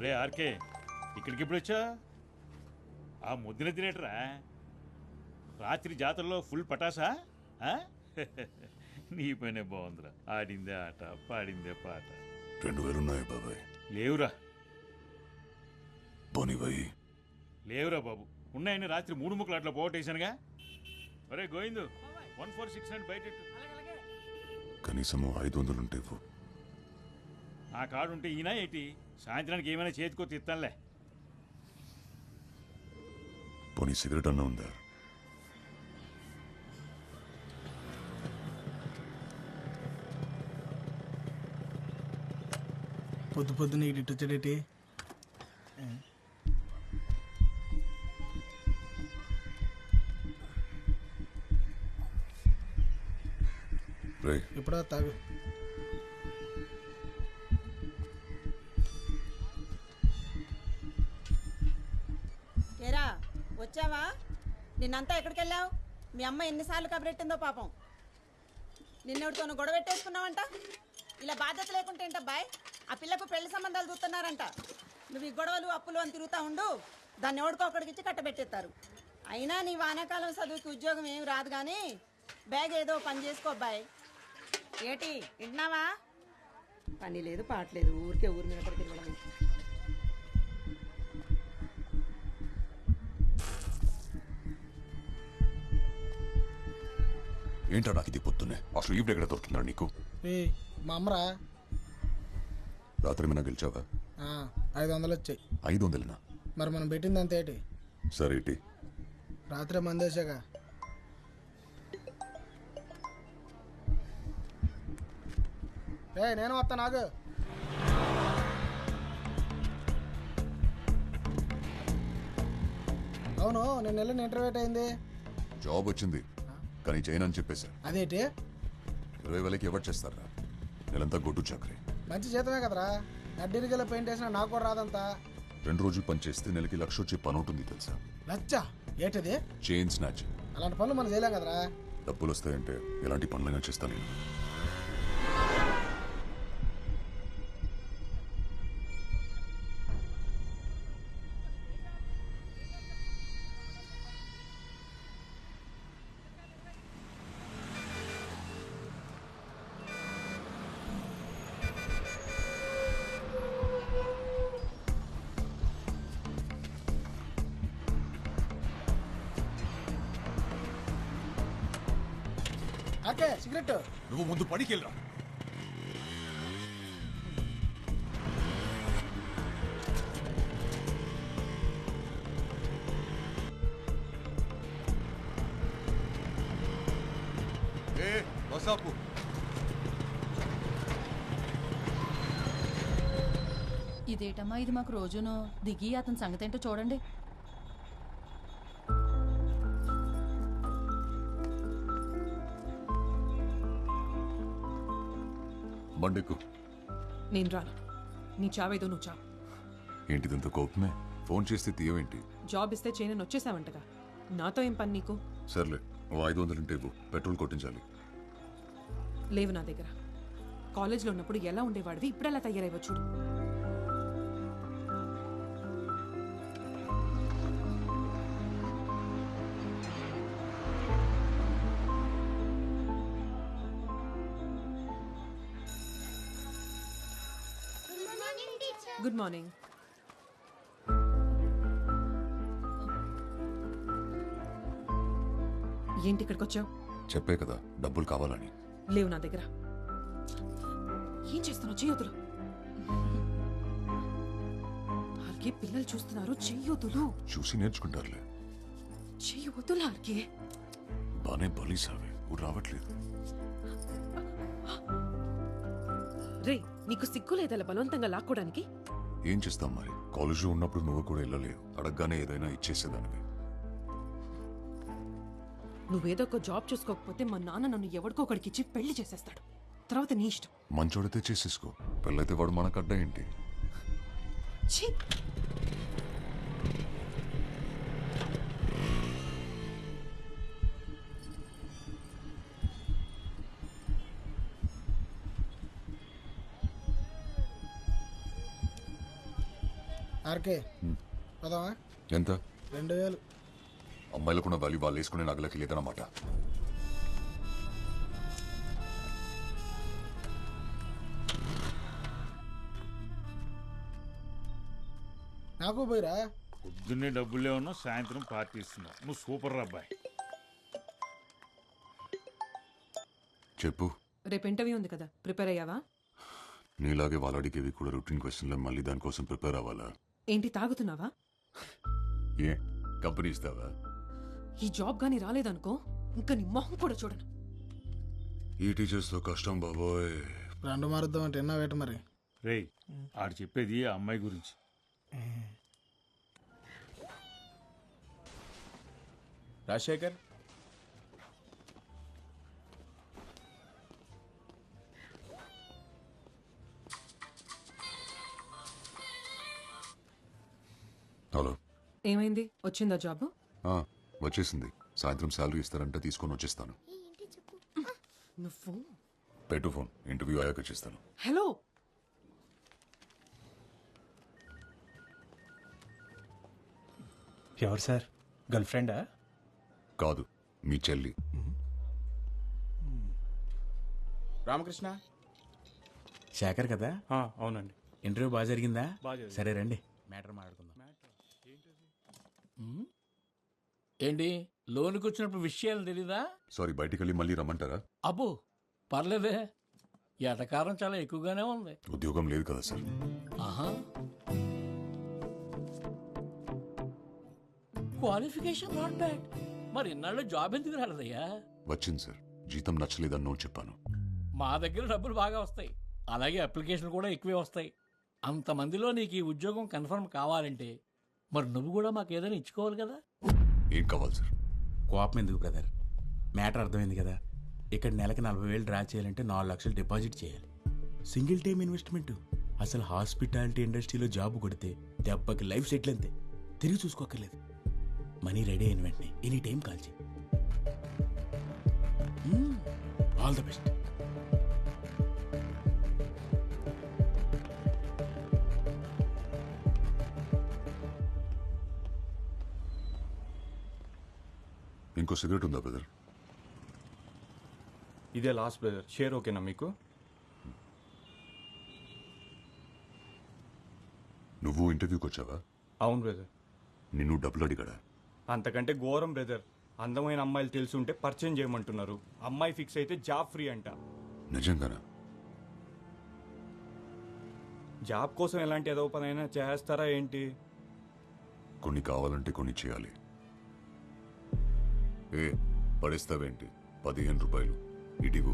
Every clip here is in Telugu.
రే ఆర్కే, ఇక్కడికి ఎప్పుడు వచ్చా? ఆ ముద్దున తినేటరా రాత్రి జాతరలో ఫుల్ పటాసా? నీ పైనే బాగుందిరా. ఆడిందే ఆట, పాడిందే పాట. 2000 ఉన్నాయి బాబాయ్. లేవురా. పోనీబాయి. లేవురా బాబు. ఉన్నాయని రాత్రి 3 ముక్కలు అట్లా పోగొట్టేశానుగా. ఒరే గోవిందు, 146 బయట కనీసం 500 ఉంటే ఆ కార్డు ఉంటే ఈయన ఏంటి? సాయంత్రానికి ఏమైనా చేతికో తిత్తానులే. పోనీ సిగరెట్ అన్న ఉందా? పొద్దు పొద్దున ఇటు వచ్చాడేటి? ఎప్పుడా తాగు. ఏరా వచ్చావా? నిన్నంతా ఎక్కడికి వెళ్ళావు? మీ అమ్మ ఎన్నిసార్లు కబరెట్టిందో పాపం. నిన్నెవరితోనూ గొడవ పెట్టేసుకున్నావంట. ఇలా బాధ్యత లేకుంటే ఏంటబ్బాయ్? ఆ పిల్లకు పెళ్లి సంబంధాలు చూస్తున్నారంట. నువ్వు ఈ గొడవలు అప్పులు అని తిరుగుతూ ఉండు, దాన్ని ఎవడికో ఒకడికిచ్చి కట్టబెట్టేస్తారు. అయినా నీ వానాకాలం చదువుకి ఉద్యోగం ఏమి రాదు, కానీ బ్యాగ్ ఏదో పని చేసుకో అబ్బాయి. ఏటి వింటున్నావా? పని లేదు పాటలేదు, ఊరికే ఊరి మీద పడి తిరగడం. ఏంటా నాకు ఇది పొద్దున్నే? అసలు ఇప్పుడు ఎక్కడ దొరుకుతున్నాడు నీకు? మా అమ్మరా. రాత్రి ఏమైనా గెలిచావా? 500 వచ్చాయి. 500నా? మరి మనం పెట్టింది అంత ఏంటి? సరే ఏంటి? రాత్రే మందేశాగా. నేను వస్తా. నాకు అవును, నేను వెళ్ళిన ఇంటర్వ్యూ అయింది. జాబ్ వచ్చింది, కానీ చేయను అని చెప్పేశా. అదేంటి? 20,000కి ఎవరు చేస్తారా? నెలంతా గొడ్డు చాకరీ. మంచి జీతమే కదరా. అడ్డీరికెళ్ళి పెయింట్ వేసినా నాకు కూడా రాదంతా. 2 రోజులు పని చేస్తే నెలకి 1,00,000 వచ్చే పని ఉంటుంది తెలుసా? లచ్చ ఏంటది? Chain snatch. అలాంటి పనులు మనం చేయలేం కదరా. డబ్బులు వస్తాయంటే ఎలాంటి పనులైనా చేస్తాను నేను. ఓకే, సిగరెట్ నువ్వు ముందు పనికి వెళ్ళరా. ఇదేటమ్మా ఇది మాకు రోజును దిగి అతని సంగతి ఏంటో చూడండి. బండెక్కు. నేను రాను. నీ చావేదో నువ్వు చావు. ఏంటిదంత కోపమే? ఫోన్ చేస్తే తీయవేంటి? జాబ్ ఇస్తే చేయనని వచ్చేసావంటగా. నాతో ఏం పని నీకు? సర్లే, 500 ఉంటే పెట్రోల్ కొట్టించాలి. లేవు నా దగ్గర. కాలేజ్లో ఉన్నప్పుడు ఎలా ఉండేవాడివి, ఇప్పుడు ఎలా తయారైవ చూడు. Good morning. ఏంటి ఇక్కడికి వచ్చావు? చెప్పే కదా డబ్బులు కావాలని. లేవు నా దగ్గర. ఏం చేస్తున్నావు? చెయ్యొద్దులు. ఆర్కే, పిల్లలు చూస్తున్నారు. చెయ్యొద్దులు. చూసి నేర్చుకుంటారులే. చెయ్యొద్దులు ఆర్కే. బానే బలీసావే, ఊరు రావట్లేదు. రే, నీకు సిగ్గు లేదలా బలవంతంగా లాక్కోడానికి? ఏం చేస్తాం మరి? కాలేజీలో ఉన్నప్పుడు నువ్వు కూడా వెళ్ళలేవు. అడగగానే ఏదైనా ఇచ్చేసేదానివి. నువ్వేదో ఒక జాబ్ చూసుకోకపోతే మా నాన్న నన్ను ఎవరికో ఒకడికి ఇచ్చి పెళ్లి చేసేస్తాడు. తర్వాత నీ ఇష్టం. మంచోడితే చేసేసుకో. పెళ్ళైతే వాడు మనకు అడ్డా ఏంటి? ఆర్కే పదవా ఎంత 2000. అమ్మాయిలకున్న వాల్యూ వాళ్ళు వేసుకునే నగలకి లేదన్నమాట. నాకు పోయిరా. పొద్దున్నే డబ్బులే ఉన్నావు, సాయంత్రం పార్టీ ఇస్తున్నావు. నువ్వు సూపర్ రా అబ్బాయి. చెప్పు. రేపు ఇంటర్వ్యూ ఉంది కదా, ప్రిపేర్ అయ్యావా? నీలాగే వాళ్ళు అడిగేవి కూడా రొటీన్ క్వశ్చన్లు, మళ్ళీ దానికోసం ప్రిపేర్ అవ్వాలా? ఏంటి తాగుతున్నావా? ఏ కంపెనీ ఇస్తావా? ఈ జాబ్ గానీ రాలేదనుకో ఇంకా నీ మొహం కూడా చూడను. ఈ టీచర్స్తో కష్టం బాబోయ్. రెండు మారుద్దాం అంటే ఎన్నో వేట మరి. రేయ్, ఆడు చెప్పేది ఆ అమ్మాయి గురించి. రాజశేఖర్, హలో. ఏమైంది, వచ్చిందా జాబ్? వచ్చేసింది. సాయంత్రం శాలరీ ఇస్తారంటే తీసుకొని వచ్చేస్తాను. నువ్వు పెట్టు ఫోన్, ఇంటర్వ్యూ అయ్యాక చేస్తాను. హలో, ఎవరు సార్? గర్ల్ ఫ్రెండా? కాదు, మీ చెల్లి. రామకృష్ణ, శేఖర్ కదా? అవునండి. ఇంటర్వ్యూ బాగా జరిగిందా? బాగా జరిగింది. సరే రండి, మ్యాటర్ మాట్లాడుకుందాం. ఏంటి లోనికి వచ్చినప్పుడు విషయాలు తెలీదా? సారీ, బయటికి వెళ్ళి మళ్ళీ రమ్మంటారా? అబ్బో పర్లేదే, ఎటకారం చాలా ఎక్కువగానే ఉంది. ఉద్యోగం లేదు కదా సార్. ఆహా, క్వాలిఫికేషన్ నాట్ బ్యాడ్. మరి ఇన్నాళ్ళు జాబ్ ఎందుకు రాలేదయ్యా? వచ్చింది సార్, జీతం నచ్చలేదని నో చెప్పాను. మా దగ్గర డబ్బులు బాగా వస్తాయి, అలాగే అప్లికేషన్ కూడా ఎక్కువే వస్తాయి. అంతమందిలో నీకు ఈ ఉద్యోగం కన్ఫర్మ్ కావాలంటే మరి నువ్వు కూడా మాకు ఏదైనా ఇచ్చుకోవాలి కదా. ఏం కావాలి సార్? కోపం ఎందుకు బ్రదర్, మ్యాటర్ అర్థమైంది కదా. ఇక్కడ నెలకి 40,000 డ్రా చేయాలంటే 4 లక్షలు డిపాజిట్ చేయాలి. Single time investment. అసలు హాస్పిటాలిటీ ఇండస్ట్రీలో జాబ్ కొడితే దెబ్బకి లైఫ్ సెటిల్ అంతే, తిరిగి చూసుకోక్కర్లేదు. మనీ రెడీ అయిన వెంటనే ఎనీ టైం కాల్ చేయి. All the best. ఇంకో సిగరెట్ ఉందా బ్రదర్? ఇదే లాస్ట్ బ్రదర్, షేర్ ఓకేనా మీకు? నువ్వు ఇంటర్వ్యూకి వచ్చావా? అవును బ్రదర్. నిన్ను డబ్బులు అడిగాడా? అంతకంటే ఘోరం బ్రదర్. అందమైన అమ్మాయిలు తెలిసి ఉంటే పరిచయం చేయమంటున్నారు. అమ్మాయి ఫిక్స్ అయితే జాబ్ ఫ్రీ అంట. నిజంగానా? జాబ్ కోసం ఎలాంటి ఏదో పనైనా చేస్తారా ఏంటి? కొన్ని కావాలంటే కొన్ని చేయాలి. ఏ పడేస్తావేంటి? 15 రూపాయలు ఇడిగు.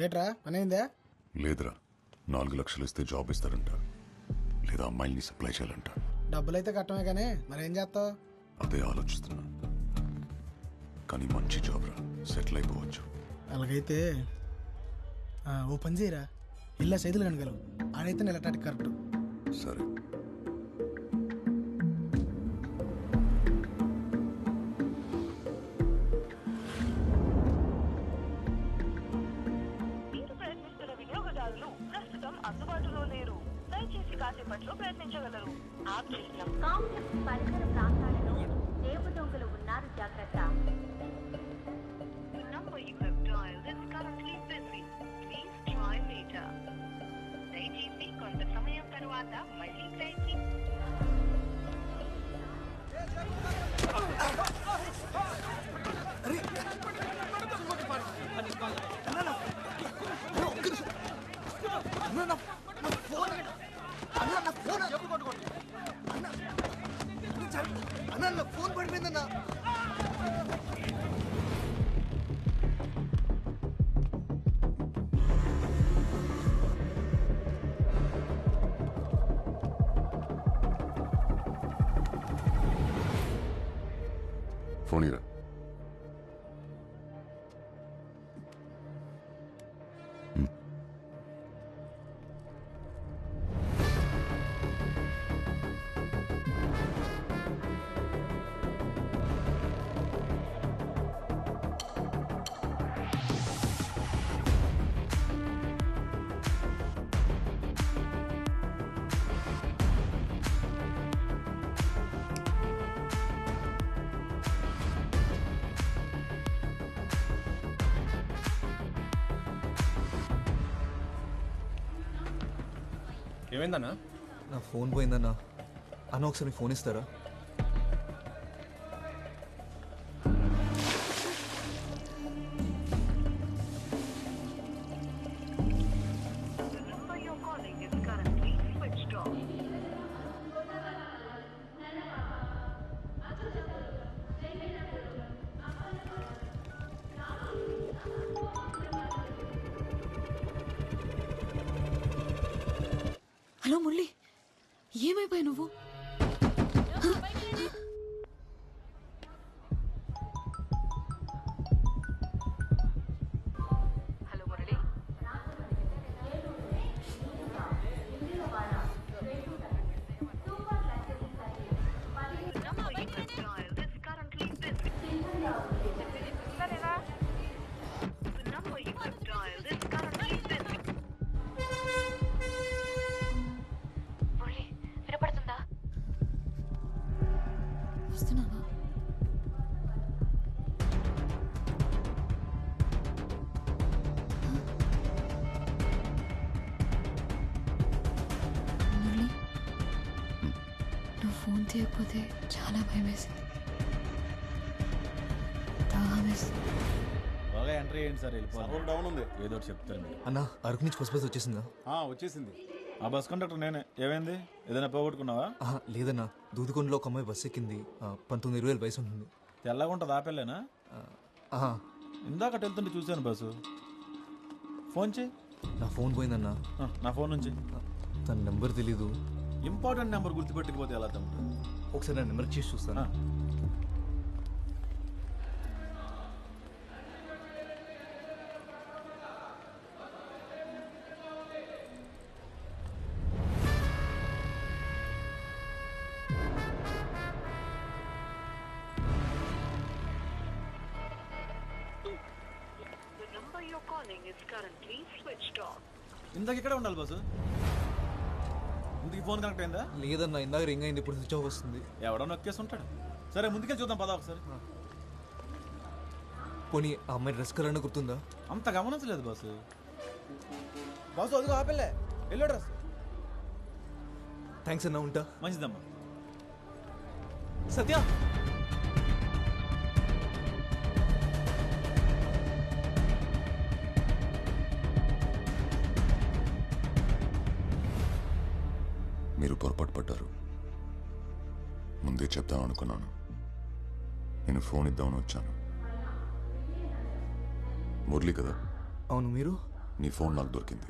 ఏట్రా పనైందా? లేదురా, 4 లక్షలు ఇస్తే జాబ్ ఇస్తారంట, లేదా అమ్మాయిల్ని సప్లై చేయాలంట. డబ్బులైతే కట్టమే కానీ మరేం చేస్తావు? అదే ఆలోచిస్తున్నా. కానీ మంచి జాబ్ రా, సెటిల్ అయిపోవచ్చు. అలాగైతే ఓ పని చేయరా, ఇల్లా సైదులు కనగలవు. ఆడైతే నెలటాటికి కరెక్ట్. సరే. మీరు ప్రయత్నిస్తున్న వినియోగదారులు ప్రస్తుతం అందుబాటులో లేరు. దయచేసి కాసేపట్లో ప్రయత్నించగలరు. కాంప్లెక్స్ పరిసర ప్రాంతాలలో దేవు దొంగలు ఉన్నారు, జాగ్రత్త. The number you have dialed is currently busy. Please try later. దయచేసి కొంత సమయం తర్వాత మళ్ళీ ప్రయత్నించండి. ఫోన్ పడిపోయిందన్నా. ఫోన్ ఇరా. ఏమైందన్నా? నా ఫోన్ పోయిందన్నా. అన్న ఒకసారి ఫోన్ ఇస్తారా? The number you're calling is currently switched off. Hello Murali, ఏమైపోయావు నువ్వు? Hello Murali. The number you have dialed is currently busy. The number you have dialed is currently busy. Murali వినపడుతుందా? వస్తున్నావా? మురళి, నువ్వు ఫోన్ తీయకపోతే చాలా భయం వేసింది. దాహం వేసింది. బాగా ఎంట్రీ అయ్యింది సార్, వెళ్ళిపోవాలి. డౌన్ ఉంది, ఏదో ఒకటి చెప్తారు మీరు. అన్న అరకు నుంచి ఫస్ట్ బస్ వచ్చేసిందా? వచ్చేసింది. ఆ బస్ కండక్టర్ నేనే. ఏమైంది, ఏదైనా పోగొట్టుకున్నావా? లేదన్నా, దూదుకొండలో ఒక అమ్మాయి బస్ ఎక్కింది. 19-20 వయసు ఉంటుంది. తెల్లగా ఉంటుంది, ఆపెళ్ళేనా? ఇందాక వెళ్తుంటే చూశాను బస్సు. ఫోన్ చేయి. నా ఫోన్ పోయిందన్నా. నా ఫోన్ నుంచి. తన నెంబర్ తెలీదు. ఇంపార్టెంట్ నెంబర్ గుర్తుపెట్టకపోతే ఎలా తమ్ముడు? ఒకసారి నా నెంబర్ చేసి చూస్తాను. The number you're calling is currently switched off. ఇందాక ఇక్కడే ఉండాలి బస్సు. ఇందుకు ఫోన్ కనెక్ట్ అయిందా? లేదన్నా, ఇందాక రింగ్ అయింది, ఇప్పుడు స్విచ్ ఆఫ్ వస్తుంది. ఎవడో నొక్కేసి ఉంటాడు. సరే ముందుకెళ్ళి చూద్దాం పదా ఒకసారి. పోనీ ఆ అమ్మాయి డ్రెస్ కలర్ అన్న గుర్తుందా? అంత గమనించలేదు బాసు. బాసు అదిగో ఆపెళ్ళే, ఎల్లో డ్రెస్. థ్యాంక్స్ అన్న, ఉంటా. మంచిదమ్మా. సత్య, మీరు పొరపాటు పడ్డారు. ముందే చెప్దాం అనుకున్నాను. నేను ఫోన్ ఇద్దామని వచ్చాను. మురళి కదా? అవును, మీరు? నీ ఫోన్ నాకు దొరికింది.